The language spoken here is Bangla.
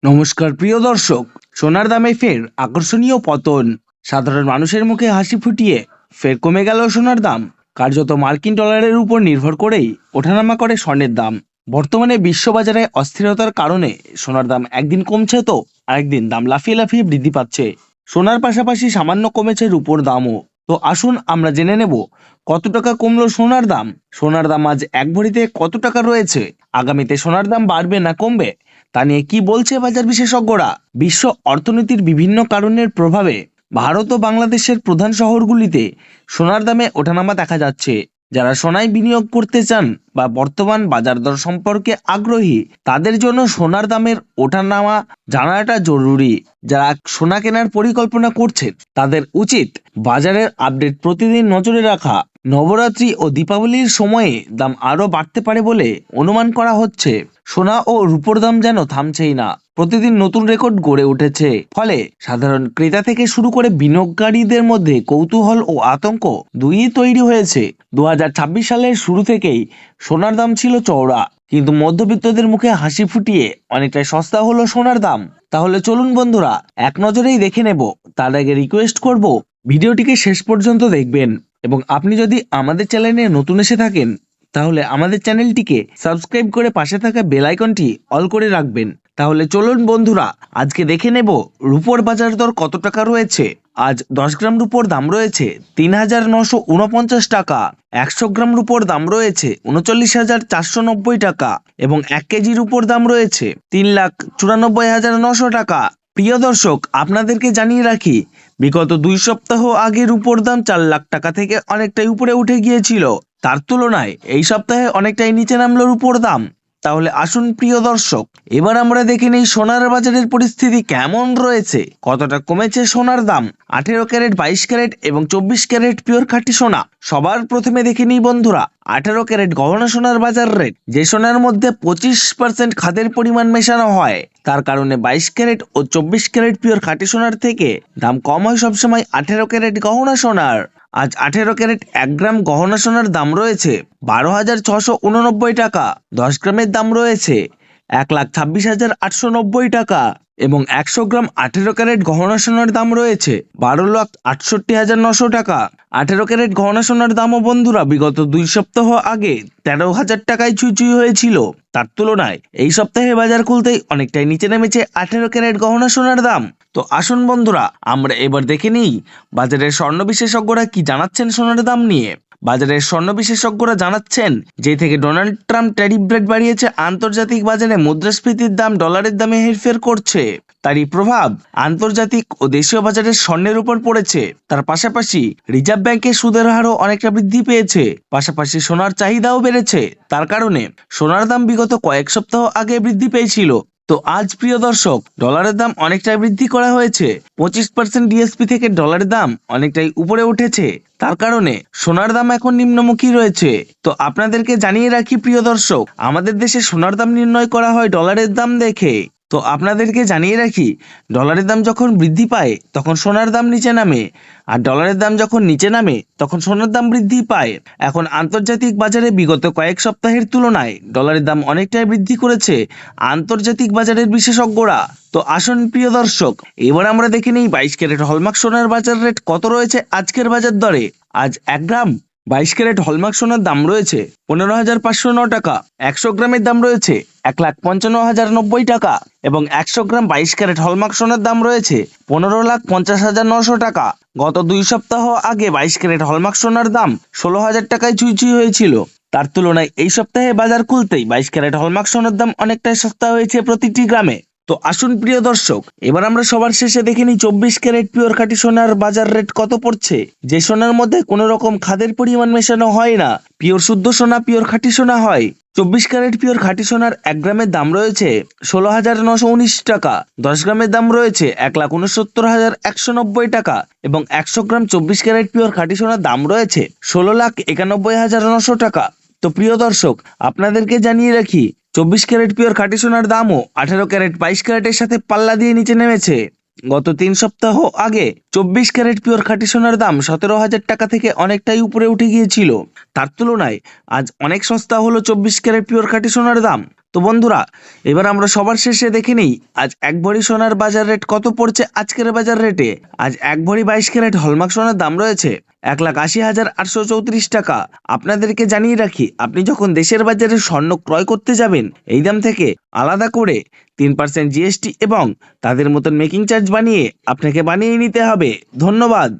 নমস্কার প্রিয় দর্শক। সোনার দামে ফের আকর্ষণীয় পতন। সাধারণ মানুষের মুখে হাসি ফুটিয়ে ফের কমে গেল সোনার দাম। কার্যত মার্কিন ডলারের উপর নির্ভর করেই ওঠানামা করে স্বর্ণের দাম। বর্তমানে বিশ্ববাজারে অস্থিরতার কারণে সোনার দাম একদিন কমছে তো আরেকদিন দাম লাফিয়ে লাফিয়ে বৃদ্ধি পাচ্ছে। সোনার পাশাপাশি সামান্য কমেছে রূপোর দামও। তো আসুন আমরা জেনে নেব কত টাকা কমলো সোনার দাম। সোনার দাম আজ এক ভরিতে কত টাকা রয়েছে, আগামীতে সোনার দাম বাড়বে না কমবে, তা নিয়ে কি বলছে বাজার বিশেষজ্ঞরা। বিশ্ব অর্থনীতির বিভিন্ন কারণের প্রভাবে ভারত ও বাংলাদেশের প্রধান শহরগুলিতে সোনার দামে ওঠানামা দেখা যাচ্ছে। যারা সোনায় বিনিয়োগ করতে চান বা বর্তমান বাজার দর সম্পর্কে আগ্রহী, তাদের জন্য সোনার দামের ওঠানামা জানাটা জরুরি। যারা সোনা কেনার পরিকল্পনা করছেন তাদের উচিত বাজারের আপডেট প্রতিদিন নজরে রাখা। নবরাত্রি ও দীপাবলির সময়ে দাম আরও বাড়তে পারে বলে অনুমান করা হচ্ছে। সোনা ও রূপোর দাম যেন থামছেই না, প্রতিদিন নতুন রেকর্ড গড়ে উঠেছে। ফলে সাধারণ ক্রেতা থেকে শুরু করে বিনিয়োগকারীদের মধ্যে কৌতূহল ও আতঙ্ক দুইই তৈরি হয়েছে। 2026 সালের শুরু থেকেই সোনার দাম ছিল চওড়া, কিন্তু মধ্যবিত্তদের মুখে হাসি ফুটিয়ে অনেকটাই সস্তা হলো সোনার দাম। তাহলে চলুন বন্ধুরা এক নজরেই দেখে নেব। তার আগে রিকোয়েস্ট করব ভিডিওটিকে শেষ পর্যন্ত দেখবেন, এবং আপনি যদি আমাদের চ্যানেলে নতুন এসে থাকেন তাহলে আমাদের চ্যানেলটিকে সাবস্ক্রাইব করে পাশে থাকা বেল আইকনটি অল করে রাখবেন। তাহলে চলুন বন্ধুরা আজকে দেখে নেব রূপোর বাজার দর কত টাকা রয়েছে। আজ 10 গ্রাম রূপোর দাম রয়েছে 3,949 টাকা। 100 গ্রাম রূপোর দাম রয়েছে 39,490 টাকা এবং 1 কেজি রূপোর দাম রয়েছে 3,94,900 টাকা। প্রিয় দর্শক, আপনাদেরকে জানিয়ে রাখি, বিগত 2 সপ্তাহ আগে রূপোর দাম 4 লাখ টাকা থেকে অনেকটাই উপরে উঠে গিয়েছিল। তার তুলনায় এই সপ্তাহে অনেকটাই নিচে নামলো রূপোর দাম। তাহলে আসুন প্রিয় দর্শক, এবার আমরা দেখে নেই সোনার বাজারের পরিস্থিতি কেমন রয়েছে, কতটা কমেছে সোনার দাম। 18 ক্যারেট, 22 ক্যারেট এবং 24 ক্যারেট পিওর খাঁটি সোনা। সবার প্রথমে দেখে নিই বন্ধুরা 18 ক্যারেট গহনা সোনার বাজার রেট। যে সোনার মধ্যে 25% খাদের পরিমাণ মেশানো হয়, তার কারণে 22 ক্যারেট ও 24 ক্যারেট পিওর খাঁটি সোনার থেকে দাম কম হয় সবসময় 18 ক্যারেট গহনা সোনার। আজ 18 ক্যারেট 1 গ্রাম গহনা সোনার দাম রয়েছে 12,689 টাকা। 10 গ্রামের দাম রয়েছে 1,26,890 টাকা এবং 100 গ্রাম 18 ক্যারেট গহনা সোনার দাম রয়েছে 12,68,900 টাকা। 18 ক্যারেট গহনা সোনার দামও বন্ধুরা বিগত 2 সপ্তাহ আগে 13,000 টাকায় ছুঁই হয়েছিল। তার তুলনায় এই সপ্তাহে বাজার খুলতেই অনেকটাই নিচে নেমেছে 18 ক্যারেট গহনা সোনার দাম। তো আসুন বন্ধুরা আমরা এবার দেখে নিই বাজারের স্বর্ণ বিশেষজ্ঞরা কি জানাচ্ছেন সোনার দাম নিয়ে। বাজারের স্বর্ণ বিশেষজ্ঞরা জানাচ্ছেন, যে থেকে ডোনাল্ড ট্রাম্প ট্যারিফ রেট বাড়িয়েছে, আন্তর্জাতিক বাজারে মুদ্রাস্ফীতির দাম ডলারের দামে হেরফের করছে। তারই প্রভাব আন্তর্জাতিক ও দেশীয় বাজারের স্বর্ণের উপর পড়েছে। তার পাশাপাশি রিজার্ভ ব্যাংকের সুদের হারও অনেকটা বৃদ্ধি পেয়েছে। পাশাপাশি সোনার চাহিদাও বেড়েছে। তার কারণে সোনার দাম বিগত কয়েক সপ্তাহ আগে বৃদ্ধি পেয়েছিল। তো আজ প্রিয় দর্শক ডলারের দাম অনেকটাই বৃদ্ধি করা হয়েছে। 25% ডিএসপি থেকে ডলারের দাম অনেকটাই উপরে উঠেছে। তার কারণে সোনার দাম এখন নিম্নমুখী রয়েছে। তো আপনাদেরকে জানিয়ে রাখি প্রিয় দর্শক, আমাদের দেশে সোনার দাম নির্ণয় করা হয় ডলারের দাম দেখে। তো আপনাদেরকে জানিয়ে রাখি, ডলারের দাম যখন বৃদ্ধি পায় তখন সোনার দাম নিচে নামে, আর ডলারের দাম যখন নিচে নামে তখন সোনার দাম বৃদ্ধি পায়। এখন আন্তর্জাতিক বাজারে বিগত কয়েক সপ্তাহের তুলনায় ডলারের দাম অনেকটাই বৃদ্ধি করেছে আন্তর্জাতিক বাজারের বিশেষজ্ঞরা। তো আসুন প্রিয় দর্শক এবার আমরা দেখে নিই 22 ক্যারেট হলমার্ক সোনার বাজার রেট কত রয়েছে আজকের বাজার দরে। আজ 1 গ্রাম 22 ক্যারেট হলমার্ক সোনার দাম রয়েছে 15,509 টাকা। 100 গ্রামের দাম রয়েছে 1,55,090 টাকা এবং 100 গ্রাম 22 ক্যারেট হলমার্ক সোনার দাম রয়েছে 15,50,900 টাকা। গত 2 সপ্তাহ আগে 22 ক্যারেট হলমার্ক সোনার দাম 16,000 টাকায় ছুঁই হয়েছিল। তার তুলনায় এই সপ্তাহে বাজার খুলতেই 22 ক্যারেট হলমার্ক সোনার দাম অনেকটাই সস্তা হয়েছে প্রতিটি গ্রামে। তো আসুন প্রিয় দর্শক এবার আমরা সবার শেষে দেখে নিই 24 ক্যারেট পিওর খাঁটি সোনার বাজার রেট কত পড়ছে। যে সোনার মধ্যে কোনো রকম খাদের পরিমাণ মেশানো হয় না, পিওর শুদ্ধ সোনা, পিওর খাঁটি সোনা হয়। 24 ক্যারেট পিওর খাঁটি সোনার 1 গ্রামের দাম রয়েছে 16,919 টাকা। 10 গ্রামের দাম রয়েছে 1,69,190 টাকা এবং 100 গ্রাম 24 ক্যারেট পিওর খাঁটি সোনার দাম রয়েছে 16,91,900 টাকা। তো প্রিয় দর্শক আপনাদেরকে জানিয়ে রাখি, 24 ক্যারেট পিওর খাঁটি সোনার দামও 18 ক্যারেট 22 ক্যারেটের সাথে পাল্লা দিয়ে নিচে নেমেছে। গত 3 সপ্তাহ আগে 24 ক্যারেট পিওর খাঁটি সোনার দাম 17,000 টাকা থেকে অনেকটাই উপরে উঠে গিয়েছিল। তার তুলনায় আজ অনেক সস্তা হলো 24 ক্যারেট পিওর খাঁটি সোনার দাম। তো বন্ধুরা, এবার আমরা সবার শেষে দেখে নিই আজ 1 ভরি সোনার বাজার রেট কত পড়ছে আজকের বাজার রেটে। আজ 1 ভরি 22 ক্যারেট হলমার্ক সোনার দাম রয়েছে 1,80,834 টাকা। আপনাদেরকে জানিয়ে রাখি, আপনি যখন দেশের বাজারে স্বর্ণ ক্রয় করতে যাবেন, এই দাম থেকে আলাদা করে 3% জিএসটি এবং তাদের মতন মেকিং চার্জ বানিয়ে আপনাকে বানিয়ে নিতে হবে। ধন্যবাদ।